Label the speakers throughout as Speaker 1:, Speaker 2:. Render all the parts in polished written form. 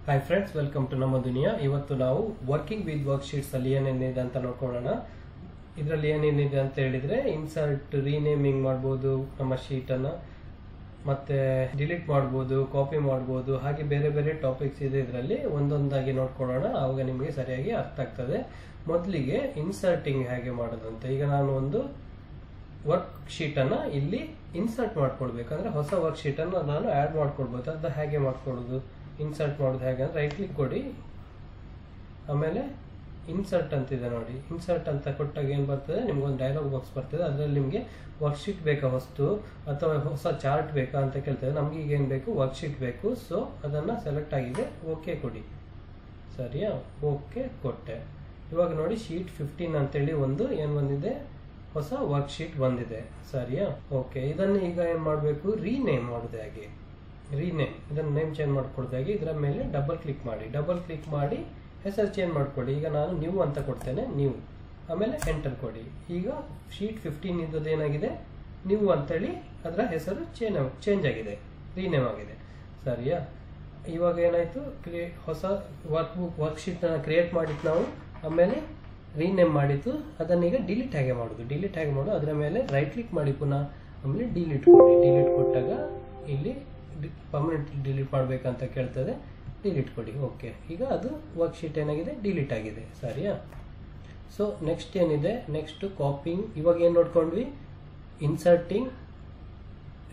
Speaker 1: Hi friends, welcome to ನಮ್ಮ ದುನಿಯಾ. ಇವತ್ತು ನಾವು ವರ್ಕಿಂಗ್ ವಿತ್ ವರ್ಕ್ಶೀಟ್ಸ್ ಅಲ್ಲಿ ಏನೇನಿದೆ ಅಂತ ನೋಡ್ಕೊಳ್ಳೋಣ. ಇದರಲ್ಲಿ ಏನೇನಿದೆ ಅಂತ ಹೇಳಿದ್ರೆ ಇನ್ಸರ್ಟ್, ರೀನೇಮಿಂಗ್ ಮಾಡ್ಬೋದು ನಮ್ಮ ಶೀಟ್ ಅನ್ನ, ಮತ್ತೆ ಡಿಲೀಟ್ ಮಾಡ್ಬೋದು, ಕಾಪಿ ಮಾಡ್ಬೋದು, ಹಾಗೆ ಬೇರೆ ಬೇರೆ ಟಾಪಿಕ್ಸ್ ಇದೆ. ಇದರಲ್ಲಿ ಒಂದೊಂದಾಗಿ ನೋಡ್ಕೊಳ್ಳೋಣ, ಆವಾಗ ನಿಮಗೆ ಸರಿಯಾಗಿ ಅರ್ಥ ಆಗ್ತದೆ. ಮೊದಲಿಗೆ ಇನ್ಸರ್ಟಿಂಗ್ ಹೇಗೆ ಮಾಡೋದು ಅಂತ. ಈಗ ನಾನು ಒಂದು ವರ್ಕ್ ಶೀಟ್ ಅನ್ನ ಇಲ್ಲಿ ಇನ್ಸರ್ಟ್ ಮಾಡ್ಕೊಳ್ಬೇಕಂದ್ರೆ ಹೊಸ ವರ್ಕ್ ಶೀಟ್ ಅನ್ನು ನಾನು ಆಡ್ ಮಾಡ್ಕೊಳ್ಬೋದು. ಅದು ಹೇಗೆ ಮಾಡ್ಕೊಳ್ಳೋದು, ಇನ್ಸರ್ಟ್ ಮಾಡೋದು ಹೇಗೆ ಅಂದ್ರೆ ರೈಟ್ ಕ್ಲಿಕ್ ಕೊಡಿ, ಆಮೇಲೆ ಇನ್ಸರ್ಟ್ ಅಂತಿದೆ ನೋಡಿ. ಇನ್ಸರ್ಟ್ ಅಂತ ಕೊಟ್ಟಾಗ ಏನು ಬರ್ತದೆ, ನಿಮ್ಗೊಂದು ಡೈಲಾಗ್ ಬಾಕ್ಸ್ ಬರ್ತದೆ. ಅದರಲ್ಲಿ ನಿಮಗೆ ವರ್ಕ್ಶೀಟ್ ಬೇಕಾ ಹೊಸ್ತು ಅಥವಾ ಹೊಸ ಚಾರ್ಟ್ ಬೇಕಾ ಅಂತ ಕೇಳ್ತದೆ. ನಮ್ಗೆ ಈಗ ಏನು ಬೇಕು, ವರ್ಕ್ಶೀಟ್ ಬೇಕು. ಸೊ ಅದನ್ನು ಸೆಲೆಕ್ಟ್ ಆಗಿದೆ, ಓಕೆ ಕೊಡಿ. ಸರಿಯಾ, ಓಕೆ ಕೊಟ್ಟೆ. ಇವಾಗ ನೋಡಿ ಶೀಟ್ 15 ಅಂತೇಳಿ ಒಂದು ಏನು ಬಂದಿದೆ, ಹೊಸ ವರ್ಕ್ಶೀಟ್ ಬಂದಿದೆ. ಸರಿಯಾ, ಓಕೆ. ಇದನ್ನು ಈಗ ಏನು ಮಾಡಬೇಕು, ರೀನೇಮ್ ಮಾಡೋದು ಹೇಗೆ. ರೀನೇಮ್, ಇದನ್ನು ನೇಮ್ ಚೇಂಜ್ ಮಾಡ್ಕೊಳ್ದಾಗೆ ಇದರ ಮೇಲೆ ಡಬಲ್ ಕ್ಲಿಕ್ ಮಾಡಿ ಹೆಸರು ಚೇಂಜ್ ಮಾಡ್ಕೊಳ್ಳಿ. ಈಗ ನಾನು ನ್ಯೂ ಅಂತ ಕೊಡ್ತೇನೆ, ನ್ಯೂ, ಆಮೇಲೆ ಎಂಟರ್ ಕೊಡಿ. ಈಗ ಶೀಟ್ 15 ಇದ್ದದ್ದು ಏನಾಗಿದೆ, ನ್ಯೂ ಅಂತೇಳಿ ಅದರ ಹೆಸರು ಚೇಂಜ್ ಆಗಿದೆ, ರೀನೇಮ್ ಆಗಿದೆ. ಸರಿಯಾ, ಇವಾಗ ಏನಾಯ್ತು, ಹೊಸ ವರ್ಕ್ಶೀಟ್ ಅನ್ನು ಕ್ರಿಯೇಟ್ ಮಾಡಿತ್ತು ನಾವು, ಆಮೇಲೆ ರೀನೇಮ್ ಮಾಡಿತ್ತು. ಅದನ್ನೀಗ ಡಿಲೀಟ್ ಹೇಗೆ ಮಾಡೋದು, ಅದರ ಮೇಲೆ ರೈಟ್ ಕ್ಲಿಕ್ ಮಾಡಿ ಪುನಃ, ಆಮೇಲೆ ಡಿಲೀಟ್ ಕೊಡಿ. ಡಿಲೀಟ್ ಕೊಟ್ಟಾಗ ಇಲ್ಲಿ ಪರ್ಮನೆಂಟ್ ಡಿಲೀಟ್ ಮಾಡಬೇಕಂತ ಕೇಳ್ತದೆ, ಡಿಲೀಟ್ ಕೊಡಿ. ಓಕೆ, ಈಗ ಅದು ವರ್ಕ್ಶೀಟ್ ಏನಾಗಿದೆ, ಡಿಲೀಟ್ ಆಗಿದೆ. ಸರಿಯಾ. ಸೊ ನೆಕ್ಸ್ಟ್ ಏನಿದೆ, ನೆಕ್ಸ್ಟ್ ಕಾಪಿಂಗ್. ಇವಾಗ ಏನು ನೋಡ್ಕೊಂಡ್ವಿ, ಇನ್ಸರ್ಟಿಂಗ್,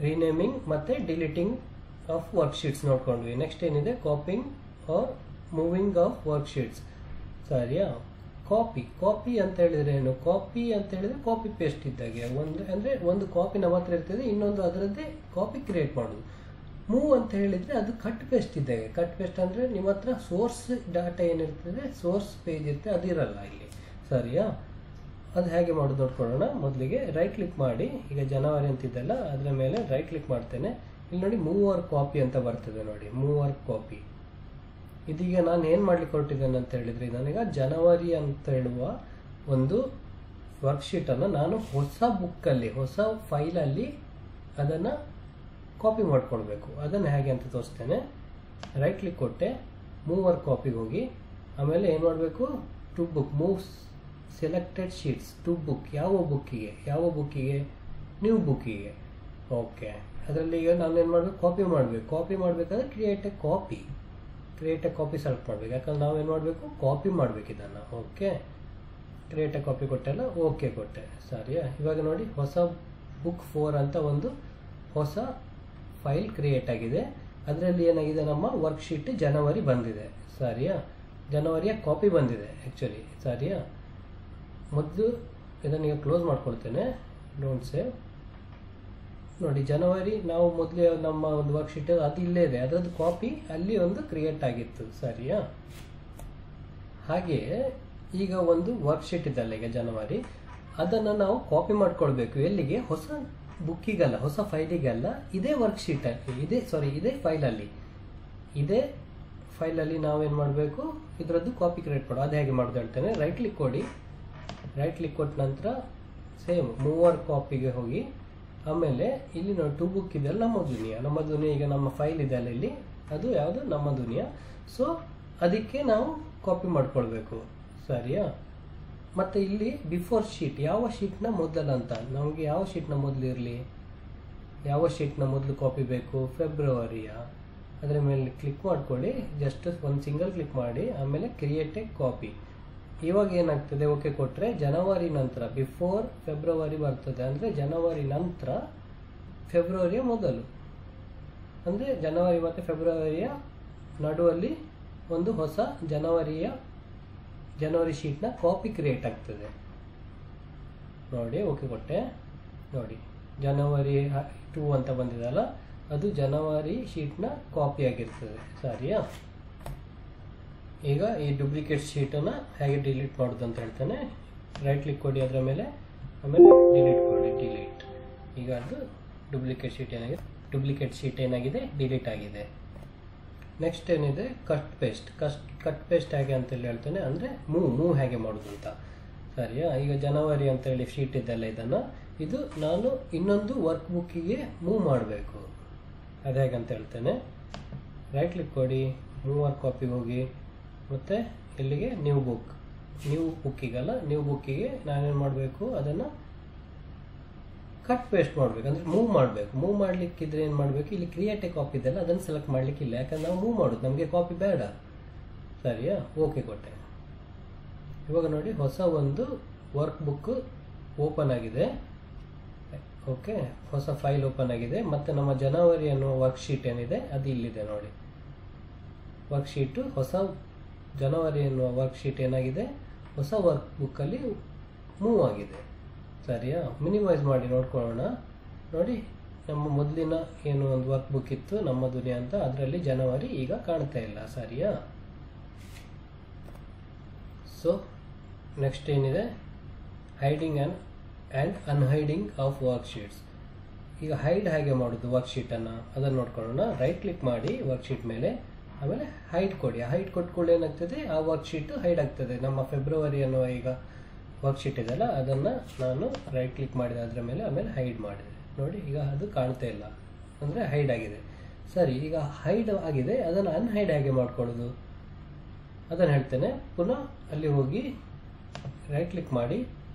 Speaker 1: ರೀನೇಮಿಂಗ್ ಮತ್ತೆ ಡಿಲೀಟಿಂಗ್ ಆಫ್ ವರ್ಕ್ಶೀಟ್ಸ್ ನೋಡ್ಕೊಂಡ್ವಿ. ನೆಕ್ಸ್ಟ್ ಏನಿದೆ, copying are moving of worksheets. ಸರಿಯಾ. ಕಾಪಿ ಅಂತ ಹೇಳಿದ್ರೆ ಏನು, ಕಾಪಿ ಅಂತ ಹೇಳಿದ್ರೆ ಕಾಪಿ ಪೇಸ್ಟ್ ಇದ್ದಾಗೆ. ಒಂದು ಕಾಪಿ ನಮ್ಮ ಹತ್ರ ಇರ್ತದೆ, ಇನ್ನೊಂದು ಅದರದ್ದೇ ಕಾಪಿ ಕ್ರಿಯೇಟ್ ಮಾಡೋದು. ಮೂವ್ ಅಂತ ಹೇಳಿದ್ರೆ ಅದು ಕಟ್ ಪೇಸ್ಟ್ ಇದ್ದಾಗೆ. ಕಟ್ ಪೇಸ್ಟ್ ಅಂದ್ರೆ ನಿಮ್ಮ ಹತ್ರ ಸೋರ್ಸ್ ಡಾಟಾ ಏನಿರ್ತದೆ, ಸೋರ್ಸ್ ಪೇಜ್ ಇರ್ತದೆ, ಅದಿರಲ್ಲ ಇಲ್ಲಿ. ಸರಿಯಾ, ಅದು ಹೇಗೆ ಮಾಡೋದು ನೋಡ್ಕೊಳ್ಳೋಣ. ಮೊದಲಿಗೆ ರೈಟ್ ಕ್ಲಿಕ್ ಮಾಡಿ, ಈಗ ಜನವರಿ ಅಂತಿದ್ದಲ್ಲ ಅದರ ಮೇಲೆ ರೈಟ್ ಕ್ಲಿಕ್ ಮಾಡ್ತೇನೆ. ಇಲ್ಲಿ ನೋಡಿ ಮೂವರ್ ಕಾಪಿ ಅಂತ ಬರ್ತದೆ ನೋಡಿ, ಮೂವರ್ ಕಾಪಿ. ಇದೀಗ ನಾನು ಏನು ಮಾಡ್ಲಿಕ್ಕೆ ಹೊರಟಿದ್ದೇನೆ ಅಂತ ಹೇಳಿದ್ರೆ, ನಾನೀಗ ಜನವರಿ ಅಂತ ಹೇಳುವ ಒಂದು ವರ್ಕ್ಶೀಟ್ ಅನ್ನು ನಾನು ಹೊಸ ಬುಕ್ಕಲ್ಲಿ, ಹೊಸ ಫೈಲಲ್ಲಿ ಅದನ್ನು ಕಾಪಿ ಮಾಡ್ಕೊಳ್ಬೇಕು. ಅದನ್ನು ಹೇಗೆ ಅಂತ ತೋರಿಸ್ತೇನೆ. ರೈಟ್ ಕ್ಲಿಕ್ ಕೊಟ್ಟೆ, ಮೂವರ್ ಕಾಪಿಗೆ ಹೋಗಿ, ಆಮೇಲೆ ಏನು ಮಾಡಬೇಕು, to book, move selected sheets to book. ಯಾವ ಬುಕ್ಕಿಗೆ, ನ್ಯೂ ಬುಕ್ಕಿಗೆ. ಓಕೆ, ಅದರಲ್ಲಿ ಈಗ ನಾನು ಏನು ಮಾಡಬೇಕು, ಕಾಪಿ ಮಾಡಬೇಕಾದ್ರೆ ಕ್ರಿಯೇಟ್ ಎ ಕಾಪಿ ಸೆಲೆಕ್ಟ್ ಮಾಡಬೇಕು. ಯಾಕಂದ್ರೆ ನಾವೇನು ಮಾಡಬೇಕು, ಕಾಪಿ ಮಾಡಬೇಕು ಇದನ್ನು. ಓಕೆ, ಕ್ರಿಯೇಟ್ ಎ ಕಾಪಿ ಕೊಟ್ಟೆಲ್ಲ, ಓಕೆ ಕೊಟ್ಟೆ. ಸರಿಯಾ, ಇವಾಗ ನೋಡಿ ಹೊಸ ಬುಕ್ 4 ಅಂತ ಒಂದು ಹೊಸ ಫೈಲ್ ಕ್ರಿಯೇಟ್ ಆಗಿದೆ. ಅದರಲ್ಲಿ ಏನಾಗಿದೆ, ನಮ್ಮ ವರ್ಕ್ಶೀಟ್ ಜನವರಿ ಬಂದಿದೆ. ಸರಿಯಾ, ಜನವರಿಯ ಕಾಪಿ ಬಂದಿದೆ ಆ್ಯಕ್ಚುಲಿ. ಸರಿಯಾ, ಮೊದಲು ಇದನ್ನೀಗ ಕ್ಲೋಸ್ ಮಾಡ್ಕೊಳ್ತೇನೆ, ಡೋಂಟ್ ಸೇವ್. ನೋಡಿ ಜನವರಿ ನಾವು ಮೊದಲೇ ನಮ್ಮ ಒಂದು ವರ್ಕ್ಶೀಟ್ ಅದು ಇಲ್ಲೇ ಇದೆ, ಅದರದ್ದು ಕಾಪಿ ಅಲ್ಲಿ ಒಂದು ಕ್ರಿಯೇಟ್ ಆಗಿತ್ತು. ಸರಿಯಾ, ಹಾಗೆ ಈಗ ಒಂದು ವರ್ಕ್ಶೀಟ್ ಇದಲ್ಲ ಈಗ ಜನವರಿ, ಅದನ್ನು ನಾವು ಕಾಪಿ ಮಾಡ್ಕೊಳ್ಬೇಕು. ಎಲ್ಲಿಗೆ, ಹೊಸ ಬುಕ್ಕಿಗಲ್ಲ, ಹೊಸ ಫೈಲಿಗಲ್ಲ, ಇದೇ ವರ್ಕ್ಶೀಟ್ ಇದೇ ಫೈಲಲ್ಲಿ ನಾವೇನು ಮಾಡಬೇಕು, ಇದರದ್ದು ಕಾಪಿ ಕ್ರಿಯೇಟ್ ಮಾಡೋದು. ಅದು ಹೇಗೆ ಮಾಡೋದು ಹೇಳ್ತೇನೆ. ರೈಟ್ ಕ್ಲಿಕ್ ಕೊಡಿ, ರೈಟ್ ಕ್ಲಿಕ್ ಕೊಟ್ಟ ನಂತರ ಸೇಮ್ ಮೂವರ್ ಕಾಪಿಗೆ ಹೋಗಿ, ಆಮೇಲೆ ಇಲ್ಲಿ ನೋಡಿ ಟು ಬುಕ್ ಇದೆಲ್ಲ ನಮ್ಮ ದುನಿಯಾ ಈಗ ನಮ್ಮ ಫೈಲ್ ಇದೆ ಅಲ್ಲ ಇಲ್ಲಿ, ಅದು ಯಾವುದು ನಮ್ಮ ದುನಿಯಾ. ಸೊ ಅದಕ್ಕೆ ನಾವು ಕಾಪಿ ಮಾಡ್ಕೊಳ್ಬೇಕು. ಸರಿಯಾ, ಮತ್ತೆ ಇಲ್ಲಿ ಬಿಫೋರ್ ಶೀಟ್, ಯಾವ ಶೀಟ್ನ ಮೊದಲ ಅಂತ, ನಮಗೆ ಯಾವ ಶೀಟ್ನ ಮೊದಲು ಇರಲಿ, ಯಾವ ಶೀಟ್ನ ಮೊದಲು ಕಾಪಿ ಬೇಕು, ಫೆಬ್ರವರಿಯ. ಅದರ ಮೇಲೆ ಕ್ಲಿಕ್ ಮಾಡ್ಕೊಳ್ಳಿ, ಜಸ್ಟ್ ಒಂದು ಸಿಂಗಲ್ ಕ್ಲಿಕ್ ಮಾಡಿ, ಆಮೇಲೆ ಕ್ರಿಯೇಟ್ ಎ ಕಾಪಿ. ಇವಾಗ ಏನಾಗ್ತದೆ, ಓಕೆ ಕೊಟ್ಟರೆ ಜನವರಿ ನಂತರ ಬಿಫೋರ್ ಫೆಬ್ರವರಿ ಬರ್ತದೆ. ಅಂದರೆ ಜನವರಿ ನಂತರ ಫೆಬ್ರವರಿಯ ಮೊದಲು, ಅಂದರೆ ಜನವರಿ ಮತ್ತು ಫೆಬ್ರವರಿಯ ನಡುವಲ್ಲಿ ಒಂದು ಹೊಸ ಜನವರಿ ಶೀಟ್ನ ಕಾಪಿ ಕ್ರಿಯೇಟ್ ಆಗ್ತದೆ ನೋಡಿ. ಓಕೆ ಕೊಟ್ಟೆ, ನೋಡಿ ಜನವರಿ 2 ಅಂತ ಬಂದಿದಲ್ಲ, ಅದು ಜನವರಿ ಶೀಟ್ನ ಕಾಪಿ ಆಗಿರ್ತದೆ. ಸರಿಯಾ, ಈಗ ಈ ಡೂಪ್ಲಿಕೇಟ್ ಶೀಟನ್ನು ಹೇಗೆ ಡಿಲೀಟ್ ಮಾಡೋದು ಅಂತ ಹೇಳ್ತೇನೆ. ರೈಟ್ ಕ್ಲಿಕ್ ಕೊಡಿ ಅದರ ಮೇಲೆ, ಆಮೇಲೆ ಡಿಲೀಟ್ ಕೊಡಿ, ಡಿಲೀಟ್. ಈಗ ಅದು ಡೂಪ್ಲಿಕೇಟ್ ಶೀಟ್ ಏನಾಗಿದೆ, ಡಿಲೀಟ್ ಆಗಿದೆ. ನೆಕ್ಸ್ಟ್ ಏನಿದೆ, ಕಟ್ ಪೇಸ್ಟ್ ಹೇಗೆ ಅಂತೇಳಿ ಹೇಳ್ತೇನೆ. ಅಂದರೆ ಮೂವ್ ಹೇಗೆ ಮಾಡೋದು ಅಂತ. ಸರಿಯಾ, ಈಗ ಜನವರಿ ಅಂತೇಳಿ ಶೀಟ್ ಇದೆಲ್ಲ, ಇದು ನಾನು ಇನ್ನೊಂದು ವರ್ಕ್ ಬುಕ್ಕಿಗೆ ಮೂವ್ ಮಾಡಬೇಕು. ಅದು ಹೇಗಂತ ಹೇಳ್ತೇನೆ. ರೈಟ್ ಕ್ಲಿಕ್ ಕೊಡಿ, ಮೂವ್ ವರ್ಕ್ ಕಾಪಿಗೆ ಹೋಗಿ ಮತ್ತು ಇಲ್ಲಿಗೆ ನ್ಯೂ ಬುಕ್ಕಿಗಲ್ಲ, ನ್ಯೂ ಬುಕ್ಕಿಗೆ ನಾನೇನು ಮಾಡಬೇಕು, ಅದನ್ನು ಕಟ್ ಪೇಸ್ಟ್ ಮಾಡಬೇಕು, ಅಂದರೆ ಮೂವ್ ಮಾಡಬೇಕು. ಮೂವ್ ಮಾಡಲಿಕ್ಕಿದ್ರೆ ಏನು ಮಾಡಬೇಕು, ಇಲ್ಲಿ ಕ್ರಿಯೇಟ್ ಎ ಕಾಪಿ ಇದೆಯಲ್ಲ ಅದನ್ನು ಸೆಲೆಕ್ಟ್ ಮಾಡಲಿಕ್ಕಿಲ್ಲ, ಯಾಕಂದ್ರೆ ನಾವು ಮೂವ್ ಮಾಡೋದು, ನಮಗೆ ಕಾಪಿ ಬೇಡ. ಸರಿಯಾ, ಓಕೆ ಕೊಟ್ಟೆ. ಇವಾಗ ನೋಡಿ ಹೊಸ ಒಂದು ವರ್ಕ್ ಬುಕ್ ಓಪನ್ ಆಗಿದೆ. ಓಕೆ, ಹೊಸ ಫೈಲ್ ಓಪನ್ ಆಗಿದೆ. ಮತ್ತು ನಮ್ಮ ಜನವರಿ ಅನ್ನುವ ವರ್ಕ್ಶೀಟ್ ಏನಿದೆ ಅದು ಇಲ್ಲಿದೆ ನೋಡಿ. ವರ್ಕ್ಶೀಟು ಹೊಸ ಜನವರಿ ಅನ್ನುವ ವರ್ಕ್ಶೀಟ್ ಏನಾಗಿದೆ, ಹೊಸ ವರ್ಕ್ ಬುಕ್ಕಲ್ಲಿ ಮೂವ್ ಆಗಿದೆ. ಸರಿಯಾ, ಮಿನಿಮೈಸ್ ಮಾಡಿ ನೋಡ್ಕೊಳ್ಳೋಣ. ನೋಡಿ, ನಮ್ಮ ಮೊದಲಿನ ಏನು ಒಂದು ವರ್ಕ್ ಬುಕ್ ಇತ್ತು ನಮ್ಮ ದುನಿಯಾ ಅಂತ, ಅದರಲ್ಲಿ ಜನವರಿ ಈಗ ಕಾಣ್ತಾ ಇಲ್ಲ. ಸರಿಯಾ, ಸೊ ನೆಕ್ಸ್ಟ್ ಏನಿದೆ, ಹೈಡಿಂಗ್ ಆ್ಯಂಡ್ ಅನ್ಹೈಡಿಂಗ್ ಆಫ್ ವರ್ಕ್ಶೀಟ್ಸ್. ಈಗ ಹೈಡ್ ಹೇಗೆ ಮಾಡೋದು ವರ್ಕ್ಶೀಟನ್ನು ಅದನ್ನು ನೋಡ್ಕೊಳ್ಳೋಣ. ರೈಟ್ ಕ್ಲಿಕ್ ಮಾಡಿ ವರ್ಕ್ಶೀಟ್ ಮೇಲೆ, ಆಮೇಲೆ ಹೈಡ್ ಕೊಡಿ. ಹೈಡ್ ಕೊಟ್ಕೊಳ್ಳಿ ಏನಾಗ್ತದೆ, ಆ ವರ್ಕ್ಶೀಟು ಹೈಡ್ ಆಗ್ತದೆ. ನಮ್ಮ ಫೆಬ್ರವರಿ ಅನ್ನುವ ಈಗ ವರ್ಕ್ಶೀಟ್ ಇದೆಯಲ್ಲ ಅದನ್ನು ನಾನು ರೈಟ್ ಕ್ಲಿಕ್ ಮಾಡಿದೆ ಅದರ ಮೇಲೆ, ಆಮೇಲೆ ಹೈಡ್ ಮಾಡಿದೆ. ನೋಡಿ, ಈಗ ಅದು ಕಾಣ್ತಾ ಇಲ್ಲ, ಅಂದರೆ ಹೈಡ್ ಆಗಿದೆ. ಸರಿ, ಈಗ ಹೈಡ್ ಆಗಿದೆ, ಅದನ್ನು ಅನ್ಹೈಡ್ ಹೇಗೆ ಮಾಡ್ಕೊಳ್ಳೋದು ಅದನ್ನು ಹೇಳ್ತೇನೆ. ಪುನಃ ಅಲ್ಲಿ ಹೋಗಿ ರೈಟ್ ಕ್ಲಿಕ್ ಮಾಡಿ,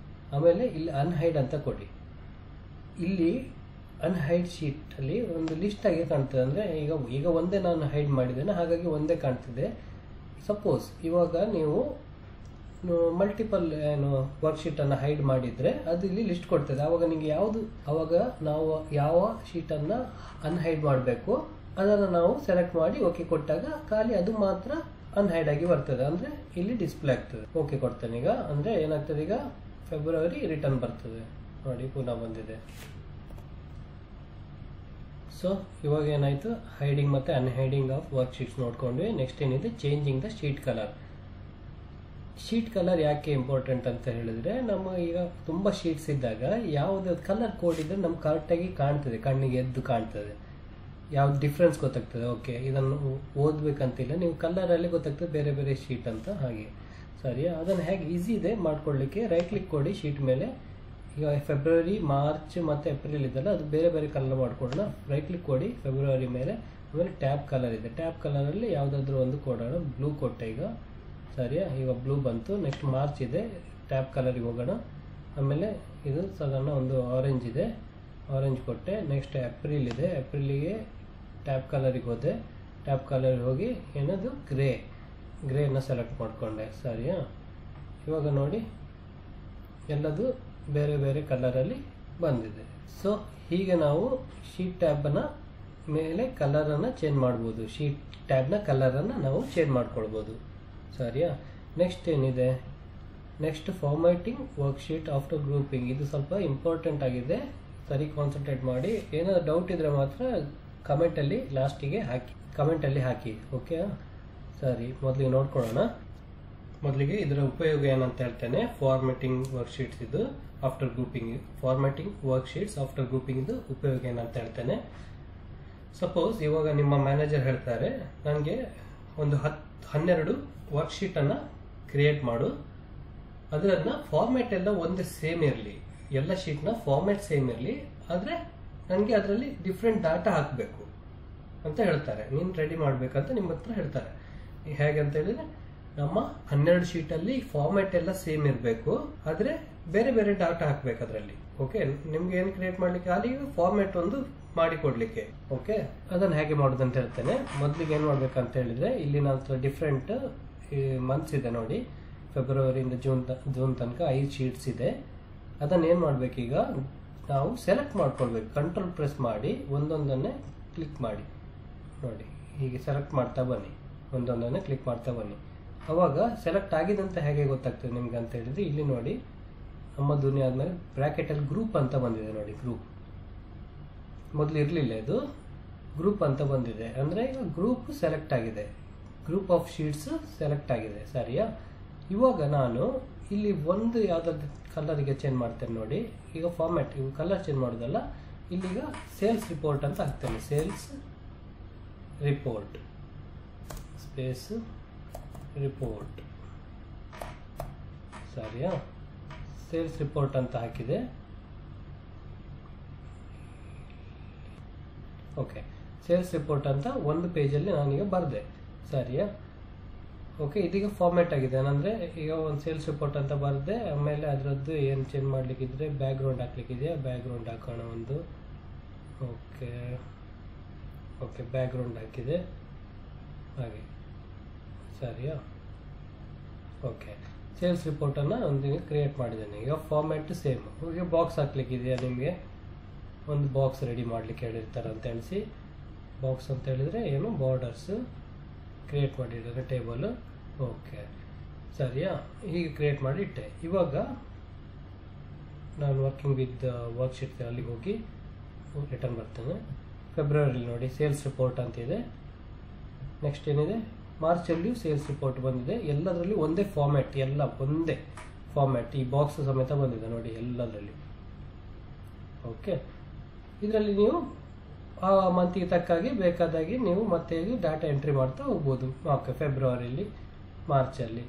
Speaker 1: ಆಮೇಲೆ ಇಲ್ಲಿ ಅನ್ಹೈಡ್ ಅಂತ ಕೊಡಿ. ಇಲ್ಲಿ ಅನ್ಹೈಡ್ ಶೀಟಲ್ಲಿ ಒಂದು ಲಿಸ್ಟ್ ಆಗಿ ಕಾಣ್ತದೆ, ಅಂದರೆ ಈಗ ಒಂದೇ ನಾನು ಹೈಡ್ ಮಾಡಿದ್ದೇನೆ, ಹಾಗಾಗಿ ಒಂದೇ ಕಾಣ್ತಿದೆ. ಸಪೋಸ್ ಇವಾಗ ನೀವು ಮಲ್ಟಿಪಲ್ ಏನು ವರ್ಕ್ಶೀಟನ್ನು ಹೈಡ್ ಮಾಡಿದರೆ ಅದು ಇಲ್ಲಿ ಲಿಸ್ಟ್ ಕೊಡ್ತದೆ. ಆವಾಗ ನಿಮಗೆ ಆವಾಗ ನಾವು ಯಾವ ಶೀಟನ್ನು ಅನ್ಹೈಡ್ ಮಾಡಬೇಕು ಅದನ್ನು ನಾವು ಸೆಲೆಕ್ಟ್ ಮಾಡಿ ಓಕೆ ಕೊಟ್ಟಾಗ ಖಾಲಿ ಅದು ಮಾತ್ರ ಅನ್ಹೈಡ್ ಆಗಿ ಬರ್ತದೆ, ಅಂದರೆ ಇಲ್ಲಿ ಡಿಸ್ಪ್ಲೇ ಆಗ್ತದೆ. ಓಕೆ ಕೊಡ್ತೇನೆ ಈಗ, ಅಂದರೆ ಏನಾಗ್ತದೆ, ಈಗ ಫೆಬ್ರವರಿ ರಿಟರ್ನ್ ಬರ್ತದೆ ನೋಡಿ, ಪುನಃ ಬಂದಿದೆ. ಸೊ ಇವಾಗ ಏನಾಯಿತು, ಹೈಡಿಂಗ್ ಮತ್ತು ಅನ್ಹೈಡಿಂಗ್ ಆಫ್ ವರ್ಕ್ಶೀಟ್ಸ್ ನೋಡ್ಕೊಂಡ್ವಿ. ನೆಕ್ಸ್ಟ್ ಏನಿದೆ, changing the sheet colour. Sheet colour ಯಾಕೆ ಇಂಪಾರ್ಟೆಂಟ್ ಅಂತ ಹೇಳಿದ್ರೆ, ನಮ್ಮ ಈಗ ತುಂಬ ಶೀಟ್ಸ್ ಇದ್ದಾಗ ಯಾವುದು ಕಲರ್ ಕೋಡ್ ಇದ್ರೆ ನಮ್ಗೆ ಕರೆಕ್ಟಾಗಿ ಕಾಣ್ತದೆ, ಕಣ್ಣಿಗೆ ಎದ್ದು ಕಾಣ್ತದೆ, ಯಾವ್ದು ಡಿಫ್ರೆನ್ಸ್ ಗೊತ್ತಾಗ್ತದೆ. ಓಕೆ, ಇದನ್ನು ಓದಬೇಕಂತಿಲ್ಲ, ನೀವು ಕಲರಲ್ಲಿ ಗೊತ್ತಾಗ್ತದೆ ಬೇರೆ ಬೇರೆ ಶೀಟ್ ಅಂತ. ಹಾಗೆ ಸರಿಯಾ, ಅದನ್ನು ಹೇಗೆ ಈಸಿ ಇದೆ ಮಾಡ್ಕೊಳ್ಳಿಕ್ಕೆ. ರೈಟ್ ಕ್ಲಿಕ್ ಕೊಡಿ ಶೀಟ್ ಮೇಲೆ. ಈಗ ಫೆಬ್ರವರಿ, ಮಾರ್ಚ್ ಮತ್ತು ಏಪ್ರಿಲ್ ಇದೆಲ್ಲ ಅದು ಬೇರೆ ಬೇರೆ ಕಲರ್ ಮಾಡ್ಕೊಳ್ಳೋಣ. ರೈಟ್ ಕ್ಲಿಕ್ ಕೊಡಿ ಫೆಬ್ರವರಿ ಮೇಲೆ, ಆಮೇಲೆ ಟ್ಯಾಬ್ ಕಲರ್ ಇದೆ, ಟ್ಯಾಬ್ ಕಲರಲ್ಲಿ ಯಾವುದಾದ್ರೂ ಒಂದು ಕೊಡೋಣ. ಬ್ಲೂ ಕೊಟ್ಟೆ ಈಗ. ಸರಿಯಾ, ಈಗ ಬ್ಲೂ ಬಂತು. ನೆಕ್ಸ್ಟ್ ಮಾರ್ಚ್ ಇದೆ, ಟ್ಯಾಬ್ ಕಲರಿಗೆ ಹೋಗೋಣ. ಆಮೇಲೆ ಇದು ಸಾಧಾರಣ ಒಂದು ಆರೆಂಜ್ ಇದೆ, ಆರೆಂಜ್ ಕೊಟ್ಟೆ. ನೆಕ್ಸ್ಟ್ ಏಪ್ರಿಲ್ ಇದೆ, ಏಪ್ರಿಲಿಗೆ ಟ್ಯಾಬ್ ಕಲರಿಗೆ ಹೋದೆ. ಟ್ಯಾಬ್ ಕಲರಿಗೆ ಹೋಗಿ ಏನದು ಗ್ರೇನ ಸೆಲೆಕ್ಟ್ ಮಾಡಿಕೊಂಡೆ. ಸರಿಯಾ, ಇವಾಗ ನೋಡಿ ಎಲ್ಲದು ಬೇರೆ ಬೇರೆ ಕಲರಲ್ಲಿ ಬಂದಿದೆ. ಸೊ ಹೀಗೆ ನಾವು ಶೀಟ್ ಟ್ಯಾಬ್ನ ಮೇಲೆ ಕಲರನ್ನು ಚೇಂಜ್ ಮಾಡ್ಬೋದು, ಶೀಟ್ ಟ್ಯಾಬ್ನ ಕಲರನ್ನು ನಾವು ಚೇಂಜ್ ಮಾಡ್ಕೊಳ್ಬೋದು. ಸರಿಯಾ, ನೆಕ್ಸ್ಟ್ ಏನಿದೆ, next formatting worksheet after grouping. ಇದು ಸ್ವಲ್ಪ ಇಂಪಾರ್ಟೆಂಟ್ ಆಗಿದೆ, ಸರಿ ಕಾನ್ಸಂಟ್ರೇಟ್ ಮಾಡಿ. ಏನಾದರೂ ಡೌಟ್ ಇದ್ರೆ ಮಾತ್ರ ಕಮೆಂಟಲ್ಲಿ ಲಾಸ್ಟಿಗೆ ಹಾಕಿ. ಓಕೆ, ಸರಿ, ಮೊದಲಿಗೆ ನೋಡ್ಕೊಳ್ಳೋಣ. ಮೊದಲಿಗೆ ಇದರ ಉಪಯೋಗ ಏನಂತ ಹೇಳ್ತೇನೆ. ಫಾರ್ಮ್ಯಾಟಿಂಗ್ ವರ್ಕ್ಶೀಟ್ಸ್ ಇದು after grouping, formatting worksheets after grouping ಇದು ಉಪಯೋಗ ಏನಂತ ಹೇಳ್ತೇನೆ. ಸಪೋಸ್ ಇವಾಗ ನಿಮ್ಮ ಮ್ಯಾನೇಜರ್ ಹೇಳ್ತಾರೆ, ನನಗೆ ಒಂದು 12 ವರ್ಕ್ಶೀಟನ್ನು ಕ್ರಿಯೇಟ್ ಮಾಡು, ಅದನ್ನು ಫಾರ್ಮ್ಯಾಟ್ ಎಲ್ಲ ಒಂದೇ ಸೇಮ್ ಇರಲಿ, ಎಲ್ಲ ಶೀಟ್ನ ಫಾರ್ಮ್ಯಾಟ್ ಸೇಮ್ ಇರಲಿ, ಆದರೆ ನನಗೆ ಅದರಲ್ಲಿ ಡಿಫ್ರೆಂಟ್ ಡಾಟಾ ಹಾಕಬೇಕು ಅಂತ ಹೇಳ್ತಾರೆ. ನೀನು ರೆಡಿ ಮಾಡಬೇಕಂತ ನಿಮ್ಮ ಹತ್ರ ಹೇಳ್ತಾರೆ. ಹೇಗೆ ಅಂತ ಹೇಳಿದ್ರೆ, ನಮ್ಮ 12 ಶೀಟಲ್ಲಿ ಫಾರ್ಮ್ಯಾಟ್ ಎಲ್ಲ ಸೇಮ್ ಇರಬೇಕು, ಆದರೆ ಬೇರೆ ಬೇರೆ ಡಾಟಾ ಹಾಕಬೇಕು ಅದರಲ್ಲಿ. ಓಕೆ, ನಿಮ್ಗೆ ಏನು ಕ್ರಿಯೇಟ್ ಮಾಡಲಿಕ್ಕೆ ಅಲ್ಲಿ ಫಾರ್ಮ್ಯಾಟ್ ಒಂದು ಮಾಡಿಕೊಡ್ಲಿಕ್ಕೆ. ಓಕೆ, ಅದನ್ನು ಹೇಗೆ ಮಾಡೋದು ಅಂತ ಹೇಳ್ತೇನೆ. ಮೊದಲಿಗೆ ಏನು ಮಾಡ್ಬೇಕಂತ ಹೇಳಿದ್ರೆ, ಇಲ್ಲಿ ನಾವು ಡಿಫ್ರೆಂಟ್ ಮಂತ್ಸ್ ಇದೆ ನೋಡಿ, ಫೆಬ್ರವರಿಯಿಂದ ಜೂನ್ ತನಕ 5 ಶೀಟ್ಸ್ ಇದೆ. ಅದನ್ನು ಏನು ಮಾಡಬೇಕೀಗ, ನಾವು ಸೆಲೆಕ್ಟ್ ಮಾಡ್ಕೊಳ್ಬೇಕು. ಕಂಟ್ರೋಲ್ ಪ್ರೆಸ್ ಮಾಡಿ ಒಂದೊಂದನ್ನೇ ಕ್ಲಿಕ್ ಮಾಡಿ ನೋಡಿ, ಹೀಗೆ ಸೆಲೆಕ್ಟ್ ಮಾಡ್ತಾ ಬನ್ನಿ, ಒಂದೊಂದನ್ನೇ ಕ್ಲಿಕ್ ಮಾಡ್ತಾ ಬನ್ನಿ. ಅವಾಗ ಸೆಲೆಕ್ಟ್ ಆಗಿದೆ ಅಂತ ಹೇಗೆ ಗೊತ್ತಾಗ್ತದೆ ನಿಮ್ಗೆ ಅಂತ ಹೇಳಿದ್ರೆ, ಇಲ್ಲಿ ನೋಡಿ ನಮ್ಮ ದುನಿಯಾ ಆದಮೇಲೆ ಬ್ರ್ಯಾಕೆಟಲ್ಲಿ ಗ್ರೂಪ್ ಅಂತ ಬಂದಿದೆ ನೋಡಿ. ಗ್ರೂಪ್ ಮೊದಲು ಇರಲಿಲ್ಲ, ಇದು ಗ್ರೂಪ್ ಅಂತ ಬಂದಿದೆ, ಅಂದರೆ ಈಗ ಗ್ರೂಪ್ ಸೆಲೆಕ್ಟ್ ಆಗಿದೆ, ಗ್ರೂಪ್ ಆಫ್ ಶೀಟ್ಸ್ ಸೆಲೆಕ್ಟ್ ಆಗಿದೆ. ಸರಿಯಾ, ಇವಾಗ ನಾನು ಇಲ್ಲಿ ಒಂದು ಯಾವುದಾದ್ರು ಕಲರಿಗೆ ಚೇಂಜ್ ಮಾಡ್ತೇನೆ ನೋಡಿ. ಈಗ ಫಾರ್ಮ್ಯಾಟ್ ಇವು ಕಲರ್ ಚೇಂಜ್ ಮಾಡೋದಲ್ಲ, ಇಲ್ಲಿಗ ಸೇಲ್ಸ್ ರಿಪೋರ್ಟ್ ಅಂತ ಹಾಕ್ತೇನೆ. Sales report space report. ಸರಿಯಾ, ಸೇಲ್ಸ್ ರಿಪೋರ್ಟ್ ಅಂತ ಹಾಕಿದೆ. ಓಕೆ, ಸೇಲ್ಸ್ ರಿಪೋರ್ಟ್ ಅಂತ ಒಂದು ಪೇಜಲ್ಲಿ ನಾನೀಗ ಬರೆದೆ. ಸರಿಯಾ? ಓಕೆ, ಇದೀಗ ಫಾರ್ಮ್ಯಾಟ್ ಆಗಿದೆ. ಅಂದರೆ ಈಗ ಒಂದು ಸೇಲ್ಸ್ ರಿಪೋರ್ಟ್ ಅಂತ ಬರದೆ, ಆಮೇಲೆ ಅದರದ್ದು ಏನು ಚೇಂಜ್ ಮಾಡಲಿಕ್ಕಿದ್ರೆ ಬ್ಯಾಕ್ಗ್ರೌಂಡ್ ಹಾಕ್ಲಿಕ್ಕಿದೆಯಾ, ಬ್ಯಾಕ್ಗ್ರೌಂಡ್ ಹಾಕೋಣ ಒಂದು. ಓಕೆ ಓಕೆ, ಬ್ಯಾಕ್ಗ್ರೌಂಡ್ ಹಾಕಿದೆ ಹಾಗೆ, ಸರಿಯಾ? ಓಕೆ, ಸೇಲ್ಸ್ ರಿಪೋರ್ಟನ್ನು ಒಂದು ಕ್ರಿಯೇಟ್ ಮಾಡಿದ್ದೇನೆ. ಈಗ ಫಾರ್ಮ್ಯಾಟ್ ಸೇಮ್. ಈಗ ಬಾಕ್ಸ್ ಹಾಕ್ಲಿಕ್ಕಿದೆಯಾ, ನಿಮಗೆ ಒಂದು ಬಾಕ್ಸ್ ರೆಡಿ ಮಾಡಲಿಕ್ಕೆ ಹೇಳಿರ್ತಾರೆ ಅಂತ ಎಣಿಸಿ. ಬಾಕ್ಸ್ ಅಂತ ಹೇಳಿದರೆ ಏನು, ಬಾರ್ಡರ್ಸ್ ಕ್ರಿಯೇಟ್ ಮಾಡಿದ್ದಾರೆ ಟೇಬಲ್. ಓಕೆ, ಸರಿಯಾ? ಹೀಗೆ ಕ್ರಿಯೇಟ್ ಮಾಡಿ ಇಟ್ಟೆ. ಇವಾಗ ನಾನು ವರ್ಕಿಂಗ್ ವಿತ್ ವರ್ಕ್ಶೀಟ್ ಅಲ್ಲಿಗೆ ಹೋಗಿ ರಿಟರ್ನ್ ಬರ್ತೇನೆ. ಫೆಬ್ರವರಿಲಿ ನೋಡಿ ಸೇಲ್ಸ್ ರಿಪೋರ್ಟ್ ಅಂತಿದೆ. ನೆಕ್ಸ್ಟ್ ಏನಿದೆ, ಮಾರ್ಚಲ್ಲಿಯೂ ಸೇಲ್ಸ್ ರಿಪೋರ್ಟ್ ಬಂದಿದೆ. ಎಲ್ಲದರಲ್ಲಿ ಒಂದೇ ಫಾರ್ಮ್ಯಾಟ್, ಎಲ್ಲ ಒಂದೇ ಫಾರ್ಮ್ಯಾಟ್. ಈ ಬಾಕ್ಸ್ ಸಮೇತ ಬಂದಿದೆ ನೋಡಿ ಎಲ್ಲದರಲ್ಲಿ. ಓಕೆ, ಇದರಲ್ಲಿ ನೀವು ಆ ಮಂತಿಗೆ ತಕ್ಕಾಗಿ ಬೇಕಾದಾಗಿ ನೀವು ಮತ್ತೆ ಡಾಟಾ ಎಂಟ್ರಿ ಮಾಡ್ತಾ ಹೋಗ್ಬೋದು. ಓಕೆ, ಫೆಬ್ರವರಿಲಿ, ಮಾರ್ಚಲ್ಲಿ.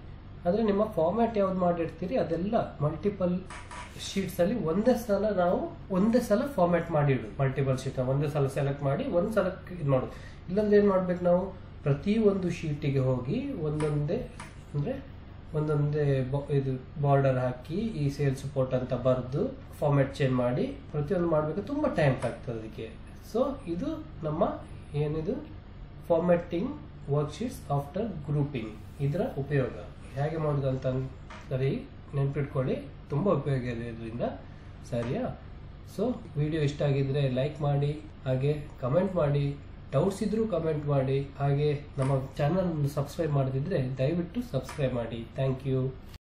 Speaker 1: ಆದರೆ ನಿಮ್ಮ ಫಾರ್ಮ್ಯಾಟ್ ಯಾವ್ದು ಮಾಡಿರ್ತೀರಿ ಅದೆಲ್ಲ ಮಲ್ಟಿಪಲ್ ಶೀಟ್ಸಲ್ಲಿ ಒಂದೇ ಸಲ ಫಾರ್ಮ್ಯಾಟ್ ಮಾಡಿ ಇಡು. ಮಲ್ಟಿಪಲ್ ಶೀಟ್ ಒಂದೇ ಸಲ ಸೆಲೆಕ್ಟ್ ಮಾಡಿ ಒಂದು ಸಲ ಇದು ಮಾಡೋದು. ಇಲ್ಲಾಂದ್ರೆ ಏನು ಮಾಡ್ಬೇಕು, ನಾವು ಪ್ರತಿಯೊಂದು ಶೀಟಿಗೆ ಹೋಗಿ ಒಂದೊಂದೇ ಇದು ಬಾರ್ಡರ್ ಹಾಕಿ ಈ ಸೇಲ್ಸ್ ರಿಪೋರ್ಟ್ ಅಂತ ಬರೆದು ಫಾರ್ಮ್ಯಾಟ್ ಚೇಂಜ್ ಮಾಡಿ ಪ್ರತಿಯೊಂದು ಮಾಡಬೇಕು. ತುಂಬ ಟೈಮ್ ಆಗ್ತದೆ ಅದಕ್ಕೆ. ಸೊ ಇದು ನಮ್ಮ ಏನಿದು ಫಾರ್ಮ್ಯಾಟಿಂಗ್ ವರ್ಕ್ಶೀಟ್ಸ್ ಆಫ್ಟರ್ ಗ್ರೂಪಿಂಗ್, ಇದರ ಉಪಯೋಗ ಹೇಗೆ ಮಾಡೋದು ಅಂತ ಸರಿ ನೆನ್ಪಿಟ್ಕೊಳ್ಳಿ. ತುಂಬ ಉಪಯೋಗ ಇದೆ ಇದರಿಂದ, ಸರಿಯಾ? ಸೊ ವಿಡಿಯೋ ಇಷ್ಟ ಆಗಿದ್ರೆ ಲೈಕ್ ಮಾಡಿ, ಹಾಗೆ ಕಮೆಂಟ್ ಮಾಡಿ. ಡೌಟ್ಸ್ ಇದ್ರೂ ಕಮೆಂಟ್ ಮಾಡಿ. ಹಾಗೆ ನಮ್ಮ ಚಾನಲ್ ಸಬ್ಸ್ಕ್ರೈಬ್ ಮಾಡದಿದ್ರೆ ದಯವಿಟ್ಟು ಸಬ್ಸ್ಕ್ರೈಬ್ ಮಾಡಿ. Thank you.